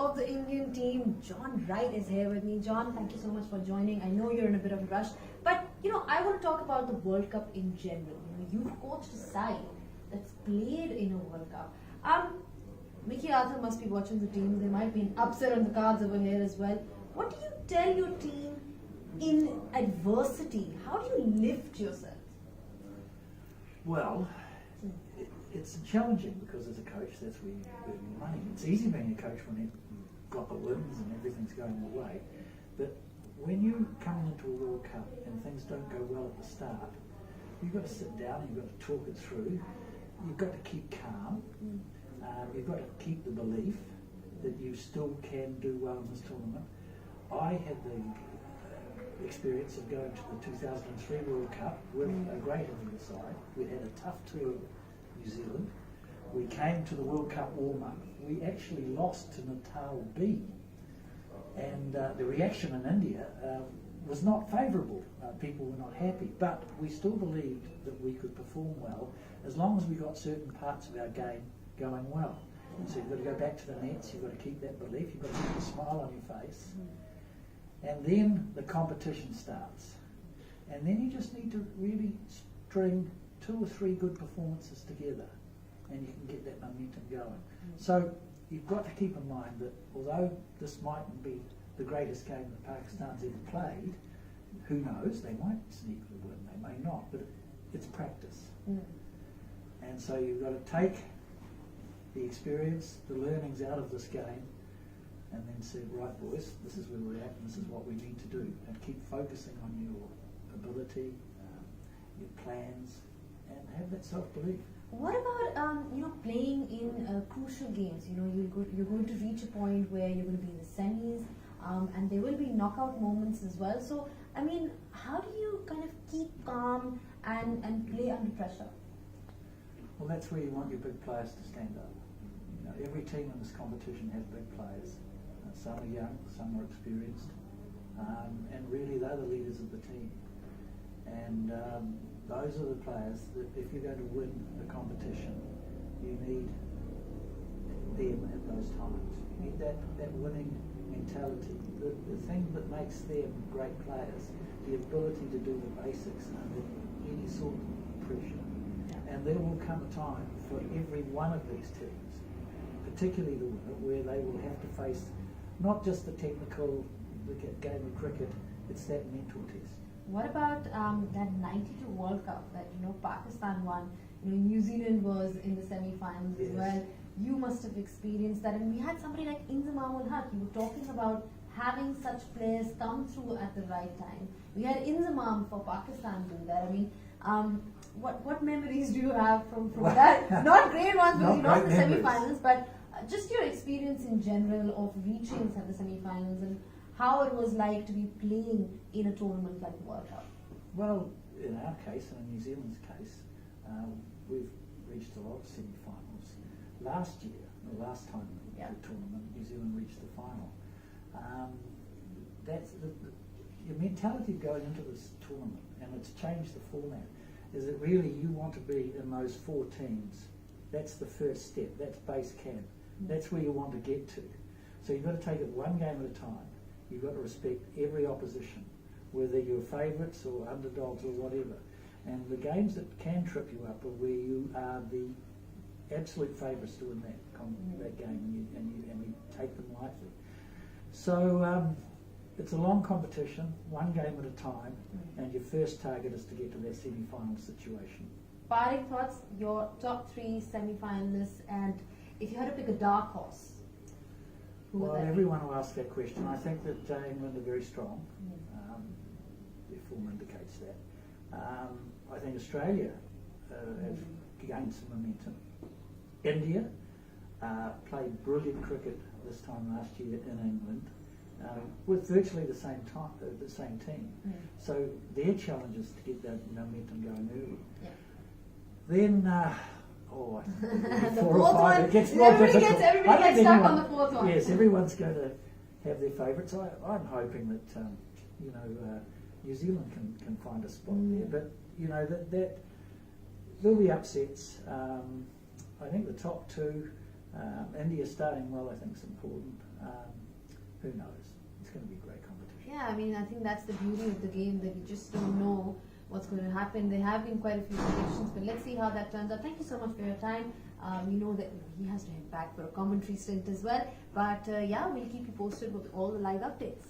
of the Indian team, John Wright, is here with me. John, thank you so much for joining. I know you're in a bit of a rush, but I want to talk about the World Cup in general. You've coached a side that's played in a World Cup. Mickey Arthur must be watching the team. There might be an upset on the cards over here as well. What do you tell your team in adversity? How do you lift yourself? Well, it's challenging because as a coach, that's where you earn your money. It's easy being a coach when you've got the wins and everything's going your way. But when you're coming into a World Cup and things don't go well at the start, you've got to sit down and you've got to talk it through. You've got to keep calm. You've got to keep the belief that you still can do well in this tournament. I had the experience of going to the 2003 World Cup with a great Indian side. We had a tough tour of New Zealand. We came to the World Cup warm-up. We actually lost to Natal B, and the reaction in India was not favourable. People were not happy, but we still believed that we could perform well as long as we got certain parts of our game going well. So you've got to go back to the nets, you've got to keep that belief, you've got to keep a smile on your face. And then the competition starts. And then you just need to really string 2 or 3 good performances together and you can get that momentum going. So you've got to keep in mind that although this mightn't be the greatest game that Pakistan's ever played, who knows, they might sneakily win, they may not, but it's practice. And so you've got to take the experience, the learnings out of this game, and then say, right boys, this is where we're at and this is what we need to do. And keep focusing on your ability, your plans, and have that self-belief. What about playing in crucial games? You're going to reach a point where you're going to be in the semis, and there will be knockout moments as well. So, I mean, how do you kind of keep calm and play under pressure? Well, that's where you want your big players to stand up. Every team in this competition has big players. Some are young, some are experienced, and really they're the leaders of the team. And those are the players that if you're going to win the competition, you need them at those times. You need that winning mentality, the thing that makes them great players, the ability to do the basics under any sort of pressure. And there will come a time for every one of these teams, particularly the winner, where they will have to face not just the technical game of cricket, it's that mental test. What about that 92 World Cup that Pakistan won? New Zealand was in the semi-finals as well. You must have experienced that, and we had somebody like Inzamam-ul-Haq. You were talking about having such players come through at the right time. We had Inzamam for Pakistan do that. I mean, what memories do you have from that? Not great ones because you lost the semi-finals, but just your experience in general of reaching the semi-finals and how it was like to be playing in a tournament like the World Cup. Well, in our case, and in New Zealand's case, we've reached a lot of semi-finals. Last year, the last time in the tournament, New Zealand reached the final. That's your mentality going into this tournament, and it's changed the format, is that really you want to be in those 4 teams. That's the first step, that's base camp. That's where you want to get to. So you've got to take it one game at a time. You've got to respect every opposition, whether you're favourites or underdogs or whatever. And the games that can trip you up are where you are the absolute favourites to win that game and you take them lightly. So it's a long competition, one game at a time, and your first target is to get to that semi-final situation. Parting thoughts, your top 3 semi-finalists, and if you had to pick a dark horse, who would that be? Everyone will ask that question. I think that England are very strong. Their form indicates that. I think Australia have gained some momentum. India played brilliant cricket this time last year in England with virtually the same team. So their challenge is to get that momentum going early. Then, the 4 or 5, one, it gets more difficult. Everybody gets stuck on the 4th one. Yes, everyone's going to have their favourites. I'm hoping that New Zealand can find a spot there, but that there'll be upsets. I think the top 2 India starting well, I think, is important. Who knows? It's going to be a great competition. Yeah, I mean, I think that's the beauty of the game, that you just don't know what's going to happen. There have been quite a few predictions, but let's see how that turns out. Thank you so much for your time. We know that he has to head back for a commentary stint as well, but yeah, we'll keep you posted with all the live updates.